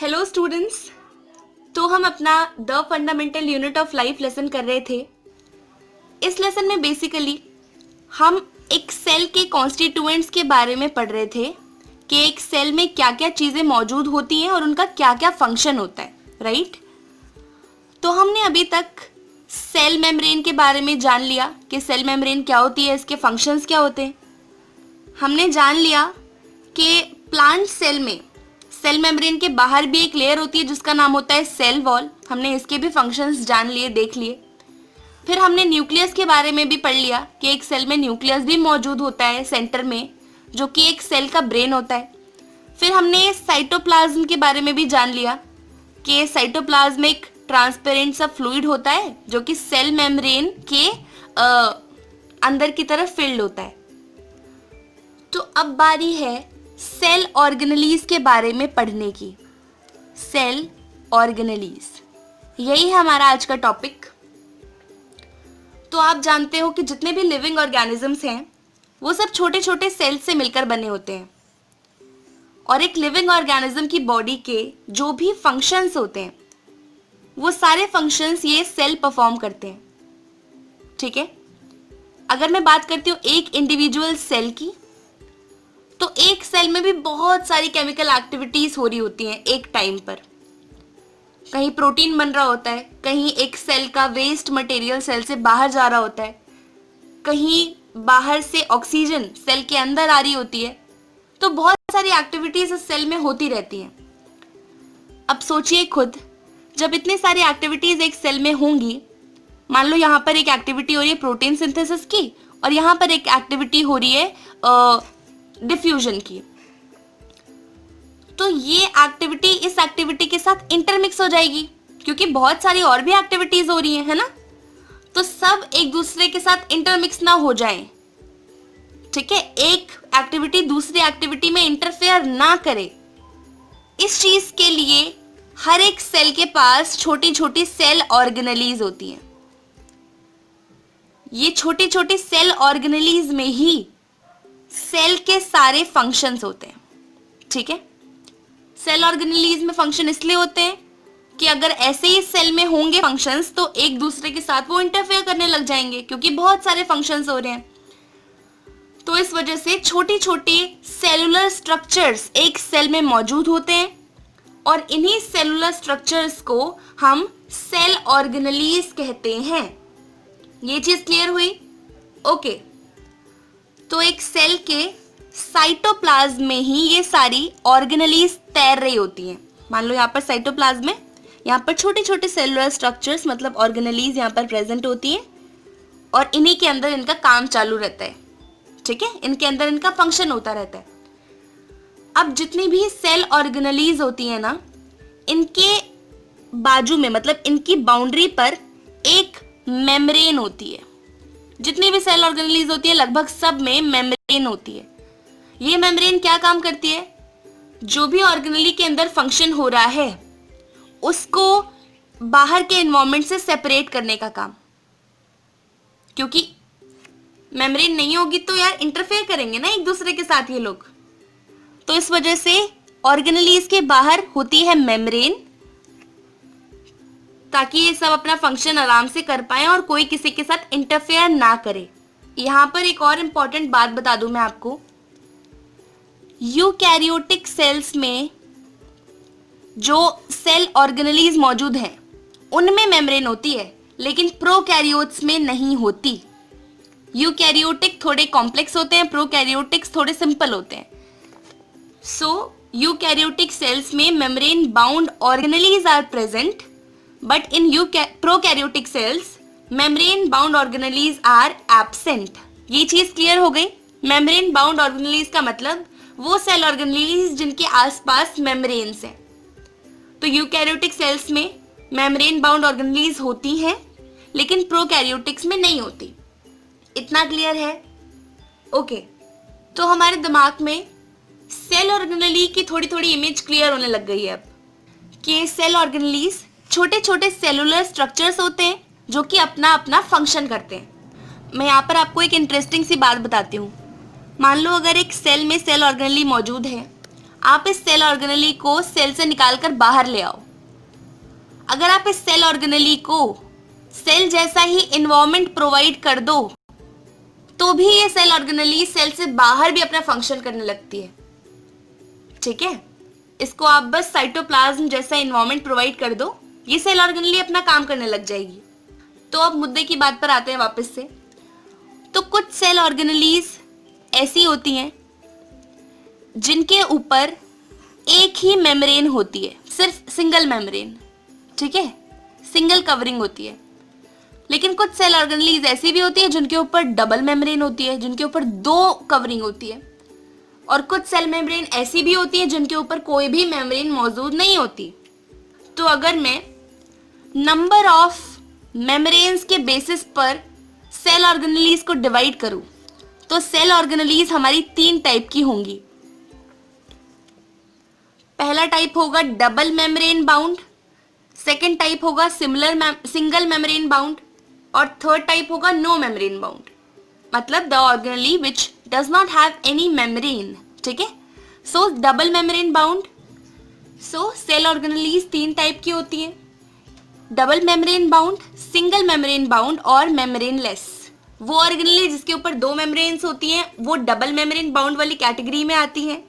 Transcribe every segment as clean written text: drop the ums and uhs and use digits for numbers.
Hello students. तो हम अपना the fundamental unit of life lesson कर रहे थे। इस लेसन में बेसिकली हम एक सेल के कॉन्स्टिट्यूएंट्स के बारे में पढ़ रहे थे कि एक सेल में क्या क्या चीज़ें मौजूद होती हैं और उनका क्या क्या फंक्शन होता है, राइट। तो हमने अभी तक सेल मेम्ब्रेन के बारे में जान लिया कि सेल मेम्ब्रेन क्या होती है, इसके फंक्शंस क्या होते हैं। हमने जान लिया कि प्लांट सेल में सेल मेम्ब्रेन के बाहर भी एक लेयर होती है जिसका नाम होता है सेल वॉल। हमने इसके भी फंक्शंस जान लिए, देख लिए। फिर हमने न्यूक्लियस के बारे में भी पढ़ लिया कि एक सेल में न्यूक्लियस भी मौजूद होता है सेंटर में, जो कि एक सेल का ब्रेन होता है। फिर हमने साइटोप्लाज्म के बारे में भी जान लिया कि साइटोप्लाज्म एक ट्रांसपेरेंट सा फ्लूइड होता है जो कि सेल मेम्ब्रेन के अंदर की तरफ फिल्ड होता है। तो अब बारी है सेल ऑर्गेनेलीज के बारे में पढ़ने की। सेल ऑर्गेनेलीज, यही है हमारा आज का टॉपिक। तो आप जानते हो कि जितने भी लिविंग ऑर्गेनिजम्स हैं वो सब छोटे छोटे सेल से मिलकर बने होते हैं, और एक लिविंग ऑर्गेनिज्म की बॉडी के जो भी फंक्शंस होते हैं वो सारे फंक्शंस ये सेल परफॉर्म करते हैं, ठीक है। अगर मैं बात करती हूँ एक इंडिविजुअल सेल की, तो एक सेल में भी बहुत सारी केमिकल एक्टिविटीज हो रही होती हैं एक टाइम पर। कहीं प्रोटीन बन रहा होता है, कहीं एक सेल का वेस्ट मटेरियल सेल से बाहर जा रहा होता है, कहीं बाहर से ऑक्सीजन सेल के अंदर आ रही होती है। तो बहुत सारी एक्टिविटीज इस सेल में होती रहती हैं। अब सोचिए खुद, जब इतनी सारी एक्टिविटीज एक सेल में होंगी, मान लो यहाँ पर एक एक्टिविटी हो रही है प्रोटीन सिंथेसिस की और यहाँ पर एक एक्टिविटी हो रही है डिफ्यूजन की, तो ये एक्टिविटी इस एक्टिविटी के साथ इंटरमिक्स हो जाएगी क्योंकि बहुत सारी और भी एक्टिविटीज हो रही हैं, है ना। तो सब एक दूसरे के साथ इंटरमिक्स ना हो जाएं, ठीक है। एक एक्टिविटी दूसरी एक्टिविटी में इंटरफेयर ना करे, इस चीज के लिए हर एक सेल के पास छोटी छोटी सेल ऑर्गेनेलीज होती हैं। ये छोटी छोटी सेल ऑर्गेनेलीज में ही सेल के सारे फंक्शंस होते हैं, ठीक है। सेल ऑर्गेनेलीज में फंक्शन इसलिए होते हैं कि अगर ऐसे ही सेल में होंगे फंक्शंस तो एक दूसरे के साथ वो इंटरफेयर करने लग जाएंगे क्योंकि बहुत सारे फंक्शंस हो रहे हैं। तो इस वजह से छोटी छोटी सेलुलर स्ट्रक्चर्स एक सेल में मौजूद होते हैं और इन्हीं सेलुलर स्ट्रक्चर्स को हम सेल ऑर्गेनेलीज कहते हैं। ये चीज क्लियर हुई? ओके। तो एक सेल के साइटोप्लाज्म में ही ये सारी ऑर्गेनेलीज तैर रही होती हैं। मान लो यहाँ पर साइटोप्लाज्म में, यहाँ पर छोटे छोटे सेलुलर स्ट्रक्चर्स मतलब ऑर्गेनेलीज यहाँ पर प्रेजेंट होती हैं और इन्हीं के अंदर इनका काम चालू रहता है, ठीक है। इनके अंदर इनका फंक्शन होता रहता है। अब जितनी भी सेल ऑर्गेनेलीज होती है ना, इनके बाजू में मतलब इनकी बाउंड्री पर एक मेम्ब्रेन होती है। जितनी भी सेल ऑर्गेनेलीज होती है लगभग सब में मेम्ब्रेन होती है। ये मेम्ब्रेन क्या काम करती है? जो भी ऑर्गेनेली के अंदर फंक्शन हो रहा है उसको बाहर के एनवायरनमेंट से सेपरेट करने का काम, क्योंकि मेम्ब्रेन नहीं होगी तो यार इंटरफेयर करेंगे ना एक दूसरे के साथ ये लोग। तो इस वजह से ऑर्गेनेलीज के बाहर होती है मेम्ब्रेन ताकि ये सब अपना फंक्शन आराम से कर पाए और कोई किसी के साथ इंटरफेयर ना करे। यहां पर एक और इंपॉर्टेंट बात बता दूं मैं आपको, यूकैरियोटिक सेल्स में जो सेल ऑर्गेनेलीज मौजूद हैं उनमें मेम्ब्रेन होती है, लेकिन प्रोकैरियोट्स में नहीं होती। यूकैरियोटिक थोड़े कॉम्प्लेक्स होते हैं, प्रोकैरियोटिक्स थोड़े सिंपल होते हैं। सो यूकैरियोटिक सेल्स में membrane bound organelles are present, but in prokaryotic cells membrane bound organelles are absent। ये चीज क्लियर हो गई। membrane bound organelles का मतलब वो सेल ऑर्गेनेलीज जिनके आसपास मेम्ब्रेन्स हैं। तो यूकैरियोटिक सेल्स में membrane bound organelles होती हैं लेकिन प्रोकैरियोटिक्स में नहीं होती। इतना क्लियर है? ओके। तो हमारे दिमाग में सेल ऑर्गेनेली की थोड़ी थोड़ी इमेज क्लियर होने लग गई है अब कि सेल ऑर्गेनेलीज छोटे छोटे सेलुलर स्ट्रक्चर्स होते हैं जो कि अपना अपना फंक्शन करते हैं। मैं यहाँ पर आपको एक इंटरेस्टिंग सी बात बताती हूँ। मान लो अगर एक सेल में सेल ऑर्गेनेली मौजूद है, आप इस सेल ऑर्गेनेली को सेल से निकालकर बाहर ले आओ। अगर आप इस सेल ऑर्गेनेली को सेल जैसा ही एनवायरनमेंट प्रोवाइड कर दो तो भी ये सेल ऑर्गेनेली सेल से बाहर भी अपना फंक्शन करने लगती है। ठीक है, इसको आप बस साइटोप्लाज्म जैसा एनवायरनमेंट प्रोवाइड कर दो, ये सेल ऑर्गेनेली अपना काम करने लग जाएगी। तो अब मुद्दे की बात पर आते हैं वापस से। तो कुछ सेल ऑर्गेनेलीज ऐसी होती हैं जिनके ऊपर एक ही मेम्ब्रेन होती है, सिर्फ सिंगल मेम्ब्रेन। ठीक है, सिंगल कवरिंग होती है। लेकिन कुछ सेल ऑर्गेनेलीज ऐसी भी होती है जिनके ऊपर डबल मेम्ब्रेन होती है, जिनके ऊपर 2 कवरिंग होती है। और कुछ सेल मेम्ब्रेन ऐसी भी होती है जिनके ऊपर कोई भी मेम्ब्रेन मौजूद नहीं होती। तो अगर मैं नंबर ऑफ मेम्ब्रेन्स के बेसिस पर सेल ऑर्गेनेलीज को डिवाइड करूं तो सेल ऑर्गेनेलीज हमारी 3 टाइप की होंगी। पहला टाइप होगा double membrane bound, second type होगा सिंगल मेम्ब्रेन बाउंड, और थर्ड टाइप होगा नो मेम्ब्रेन बाउंड, मतलब the organelle which does not have any membrane. ठीक है, सो डबल मेम्ब्रेन बाउंड, सो सेल ऑर्गेनेलीज 3 टाइप की होती हैं, double membrane bound, single membrane bound और मेम्ब्रेन लेस। वो ऑर्गेनेली जिसके ऊपर 2 मेम्ब्रेन्स होती हैं वो डबल मेम्ब्रेन बाउंड वाली कैटेगरी में आती हैं।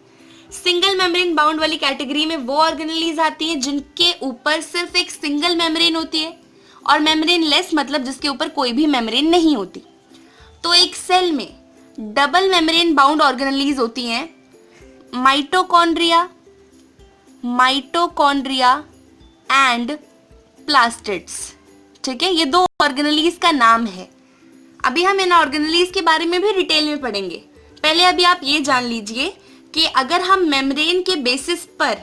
सिंगल मेम्ब्रेन बाउंड वाली कैटेगरी में वो ऑर्गेनेलीज आती हैं जिनके ऊपर सिर्फ एक सिंगल मेम्ब्रेन होती है, और मेम्ब्रेन लेस मतलब जिसके ऊपर कोई भी मेम्ब्रेन नहीं होती। तो एक सेल में डबल मेम्ब्रेन बाउंड ऑर्गेनेलीज होती हैं माइटोकॉन्ड्रिया एंड प्लास्टिड्स। ठीक है, ये 2 ऑर्गेनेलीज का नाम है। अभी हम इन ऑर्गेनेलीज के बारे में भी डिटेल में पढ़ेंगे। पहले अभी आप ये जान लीजिए कि अगर हम मेम्ब्रेन के बेसिस पर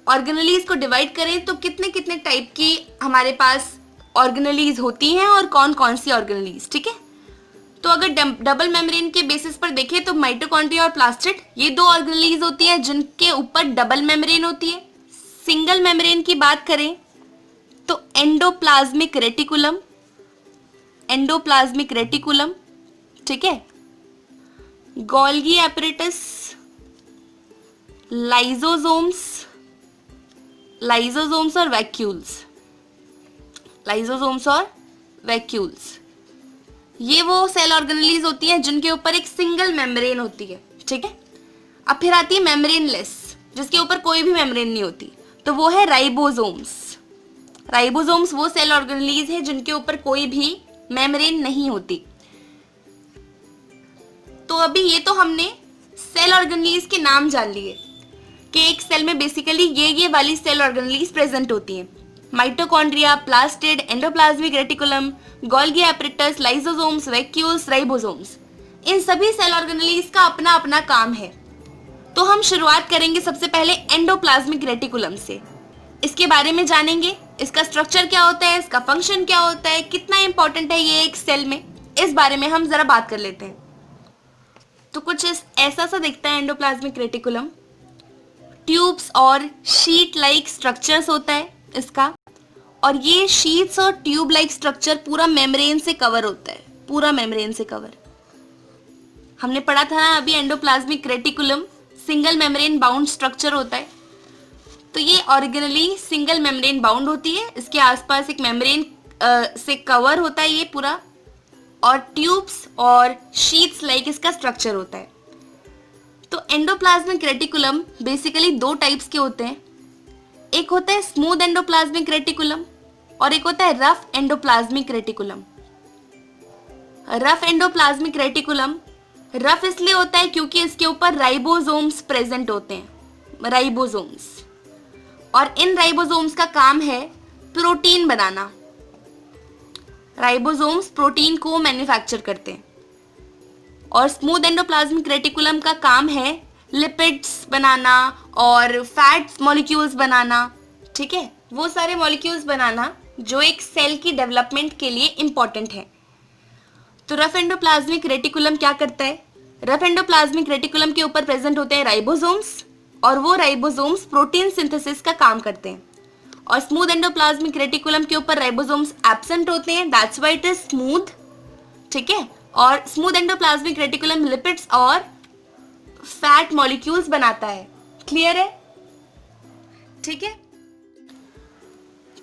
ऑर्गेनेलीज को डिवाइड करें तो कितने कितने टाइप की हमारे पास ऑर्गेनेलीज होती हैं और कौन कौन सी ऑर्गेनेलीज। ठीक है, तो अगर डबल मेम्ब्रेन के बेसिस पर देखें तो माइटोकॉन्ड्रिया और प्लास्टिड ये 2 ऑर्गेनेलीज होती हैं जिनके ऊपर डबल मेम्ब्रेन होती है। सिंगल मेम्ब्रेन की बात करें तो एंडोप्लाज्मिक रेटिकुलम, ठीक है, गोल्गी एपरेटस, लाइजोसोम्स और वैक्यूल्स, ये वो सेल ऑर्गेनेलीज होती हैं जिनके ऊपर एक सिंगल मेम्ब्रेन होती है। ठीक है, अब फिर आती है मेम्ब्रेन लेस जिसके ऊपर कोई भी मेम्ब्रेन नहीं होती, तो वो है राइबोसोम्स वो सेल ऑर्गेनेलीज है जिनके ऊपर कोई भी मेम्ब्रेन नहीं होती। तो अभी ये तो हमने सेल ऑर्गेनेलीज के नाम जान लिए कि एक सेल में बेसिकली ये वाली सेल ऑर्गेनेलीज प्रेजेंट होती हैं, mitochondria, plastid, endoplasmic reticulum, Golgi apparatus, lysosomes, vacuoles, ribosomes. इन सभी सेल ऑर्गेनेलीज का अपना अपना काम है। तो हम शुरुआत करेंगे सबसे पहले एंडोप्लाज्मिक रेटिकुलम से। इसके बारे में जानेंगे, इसका स्ट्रक्चर क्या होता है, इसका फंक्शन क्या होता है, कितना इंपॉर्टेंट है ये एक सेल में, इस बारे में हम जरा बात कर लेते हैं। तो कुछ ऐसा सा दिखता है एंडोप्लाज्मिक रेटिकुलम। ट्यूब्स और शीट लाइक स्ट्रक्चर्स होता है इसका, और ये शीट्स और ट्यूब लाइक स्ट्रक्चर पूरा मेम्ब्रेन से कवर होता है, पूरा मेम्ब्रेन से कवर। हमने पढ़ा था ना अभी endoplasmic reticulum single membrane bound structure होता है। तो ये ऑर्गेनेली सिंगल मेम्ब्रेन बाउंड होती है, इसके आसपास एक मेम्ब्रेन से कवर होता है ये पूरा, और ट्यूब्स और शीट्स लाइक इसका स्ट्रक्चर होता है। तो एंडोप्लाज्मिक रेटिकुलम बेसिकली 2 टाइप्स के होते हैं, एक होता है स्मूथ एंडोप्लाज्मिक रेटिकुलम और एक होता है rough endoplasmic reticulum. Rough endoplasmic reticulum rough इसलिए होता है क्योंकि इसके ऊपर राइबोसोम्स प्रेजेंट होते हैं, राइबोसोम्स, और इन राइबोसोम्स का काम है प्रोटीन बनाना। राइबोसोम्स प्रोटीन को मैन्युफैक्चर करते हैं, और स्मूथ एंडोप्लाज्मिक रेटिकुलम का काम है लिपिड्स बनाना और फैट्स मॉलिक्यूल्स बनाना। ठीक है, वो सारे मॉलिक्यूल्स बनाना जो एक सेल की डेवलपमेंट के लिए इंपॉर्टेंट है। तो रफ एंडोप्लाज्मिक रेटिकुलम क्या करता है, रफ एंडोप्लाज्मिक रेटिकुलम के ऊपर प्रेजेंट होते हैं राइबोसोम्स, और वो राइबोसोम्स प्रोटीन सिंथेसिस का काम करते हैं। और स्मूथ एंडोप्लाज्मिक रेटिकुलम के ऊपर राइबोसोम्स एब्सेंट होते हैं, that's why it is smooth. ठीक है, और स्मूथ एंडोप्लाज्मिक रेटिकुलम लिपिड्स और फैट मॉलिक्यूल्स बनाता है, क्लियर है? ठीक है,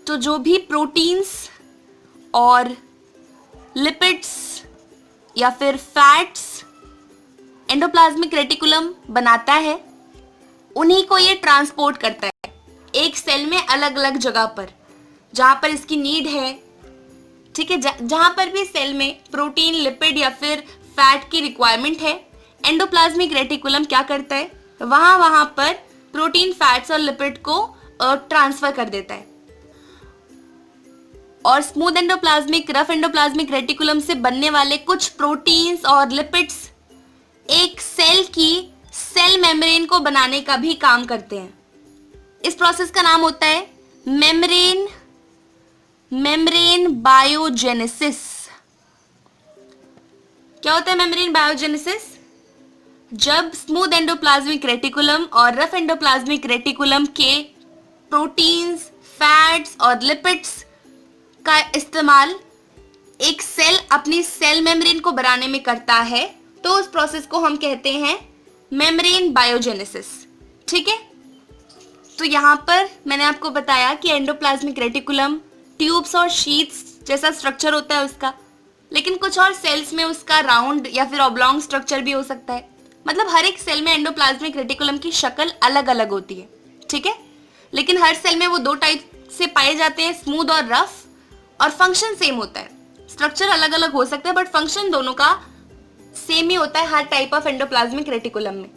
तो जो भी प्रोटीन्स और लिपिड्स या फिर फैट्स एंडोप्लाज्मिक रेटिकुलम बनाता है, उन्हीं को ये ट्रांसपोर्ट करता है एक सेल में अलग अलग जगह पर, जहां पर इसकी नीड है। ठीक है, जहां पर भी सेल में प्रोटीन, लिपिड या फिर फैट की रिक्वायरमेंट है, एंडोप्लाज्मिक रेटिकुलम क्या करता है, वहां पर प्रोटीन, फैट्स और लिपिड को ट्रांसफर कर देता है। और smooth endoplasmic, rough endoplasmic reticulum से बनने वाले कुछ प्रोटीन्स और लिपिड्स एक सेल की सेल मेम्ब्रेन को बनाने का भी काम करते हैं। इस प्रोसेस का नाम होता है मेम्ब्रेन बायोजेनेसिस। क्या होता है मेम्ब्रेन बायोजेनेसिस? जब स्मूथ एंडोप्लाज्मिक रेटिकुलम और रफ एंडोप्लाज्मिक रेटिकुलम के प्रोटीन्स, फैट्स और लिपिड्स का इस्तेमाल एक सेल अपनी सेल मेम्ब्रेन को बनाने में करता है, तो उस प्रोसेस को हम कहते हैं मेम्ब्रेन बायोजेनेसिस। ठीक है, तो यहां पर मैंने आपको बताया कि एंडोप्लाज्मिक रेटिकुलम ट्यूब्स और शीट्स जैसा स्ट्रक्चर होता है उसका, लेकिन कुछ और सेल्स में उसका राउंड या फिर ऑब्लॉन्ग स्ट्रक्चर भी हो सकता है। मतलब हर एक सेल में एंडोप्लाज्मिक रेटिकुलम की शक्ल अलग अलग होती है। ठीक है, लेकिन हर सेल में वो दो टाइप से पाए जाते हैं, स्मूथ और रफ, और फंक्शन सेम होता है। स्ट्रक्चर अलग अलग हो सकता है बट फंक्शन दोनों का सेम ही होता है हर टाइप ऑफ एंडोप्लाज्मिक रेटिकुलम में।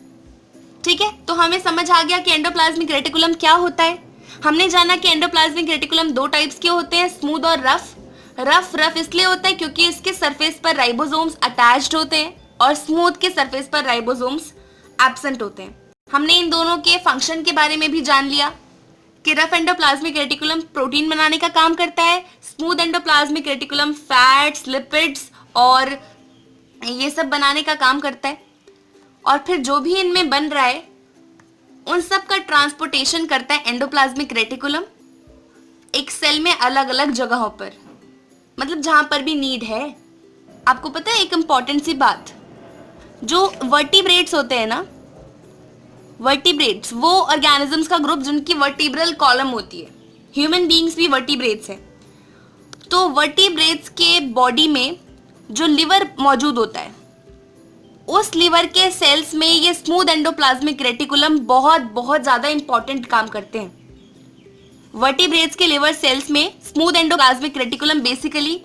ठीक है, तो हमें समझ आ गया कि एंडोप्लाज्मिक रेटिकुलम क्या होता है। हमने जाना कि एंडोप्लाज्मिक रेटिकुलम दो टाइप्स के होते हैं, स्मूथ और रफ। रफ इसलिए होता है क्योंकि इसके सरफेस पर राइबोसोम्स अटैच्ड होते हैं और स्मूथ के सरफेस पर राइबोसोम्स एब्सेंट होते हैं। हमने इन दोनों के फंक्शन के बारे में भी जान लिया कि रफ एंडोप्लाज्मिक रेटिकुलम प्रोटीन बनाने का काम करता है, smooth endoplasmic reticulum fats, lipids और ये सब बनाने का काम करता है। और फिर जो भी इनमें बन रहा है उन सब का ट्रांसपोर्टेशन करता है एंडोप्लाज्मिक रेटिकुलम एक सेल में अलग अलग जगहों पर, मतलब जहां पर भी नीड है। आपको पता है एक इंपॉर्टेंट सी बात, जो वर्टिब्रेट्स होते हैं ना, वर्टिब्रेट्स वो ऑर्गेनिजम्स का ग्रुप जिनकी वर्टिब्रल कॉलम होती है। ह्यूमन बीइंग्स भी वर्टिब्रेट्स हैं। तो वर्टिब्रेट्स के बॉडी में जो लिवर मौजूद होता है, उस लिवर के सेल्स में ये स्मूथ एंडोप्लाज्मिक रेटिकुलम बहुत बहुत ज्यादा इंपॉर्टेंट काम करते हैं। वर्टिब्रेट्स के लिवर सेल्स में smooth endoplasmic reticulum basically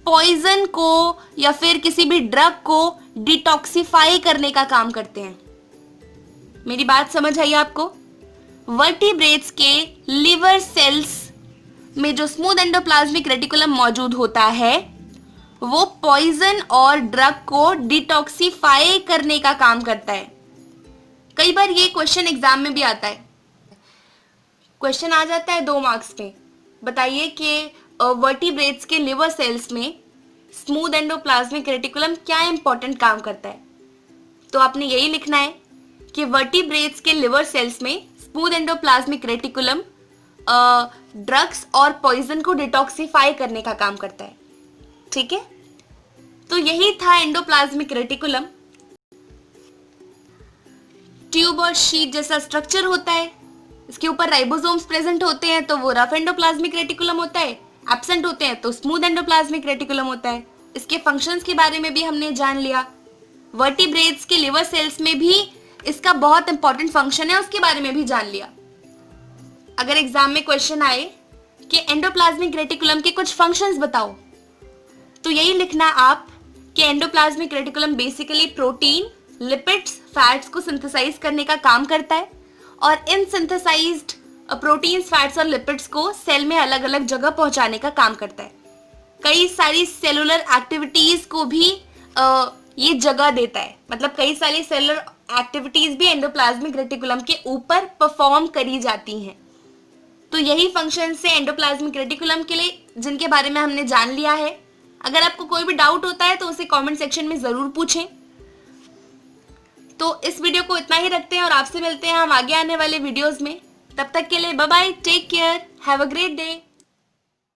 poison को या फिर किसी भी ड्रग को डिटॉक्सिफाई करने का काम करते हैं। मेरी बात समझ आई आपको? वर्टिब्रेट्स के लिवर सेल्स में जो स्मूथ एंडोप्लाज्मिक रेटिकुलम मौजूद होता है वो पॉइजन और ड्रग को डिटॉक्सिफाई करने का काम करता है। कई बार ये क्वेश्चन एग्जाम में भी आता है, क्वेश्चन आ जाता है 2 मार्क्स में, बताइए कि वर्टिब्रेट्स के लिवर सेल्स में स्मूथ एंडोप्लाज्मिक रेटिकुलम क्या इंपॉर्टेंट काम करता है। तो आपने यही लिखना है कि वर्टिब्रेट्स के लिवर सेल्स में स्मूथ एंडोप्लाज्मिक रेटिकुलम ड्रग्स और पॉइजन को डिटॉक्सिफाई करने का काम करता है। ठीक है, तो यही था एंडोप्लाज्मिक रेटिकुलम। ट्यूब और शीट जैसा स्ट्रक्चर होता है, इसके ऊपर राइबोसोम्स प्रेजेंट होते हैं तो वो रफ एंडोप्लाज्मिक रेटिकुलम होता है, एब्सेंट होते हैं तो स्मूथ एंडोप्लाज्मिक रेटिकुलम होता है। इसके फंक्शंस के बारे में भी हमने जान लिया। वर्टिब्रेट्स के लिवर सेल्स में भी इसका बहुत इंपॉर्टेंट फंक्शन है, उसके बारे में भी जान लिया। अगर एग्जाम में क्वेश्चन आए कि एंडोप्लाज्मिक रेटिकुलम के कुछ फंक्शंस बताओ, तो यही लिखना आप कि endoplasmic reticulum basically protein, lipids, fats को सिंथेसाइज करने का काम करता है और इन सिंथेसाइज्ड प्रोटीन्स, फैट्स और लिपिड्स को सेल में अलग अलग जगह पहुंचाने का काम करता है। कई सारी सेलुलर एक्टिविटीज को भी ये जगह देता है, मतलब कई सारी सेलुलर एक्टिविटीज भी एंडोप्लाज्मिक रेटिकुलम के ऊपर परफॉर्म करी जाती हैं। तो यही फंक्शन से एंडोप्लाज्मिक रेटिकुलम के लिए जिनके बारे में हमने जान लिया है। अगर आपको कोई भी डाउट होता है तो उसे कमेंट सेक्शन में जरूर पूछें। तो इस वीडियो को इतना ही रखते हैं और आपसे मिलते हैं हम आगे आने वाले वीडियोस में। तब तक के लिए bye bye, take care, have a great day.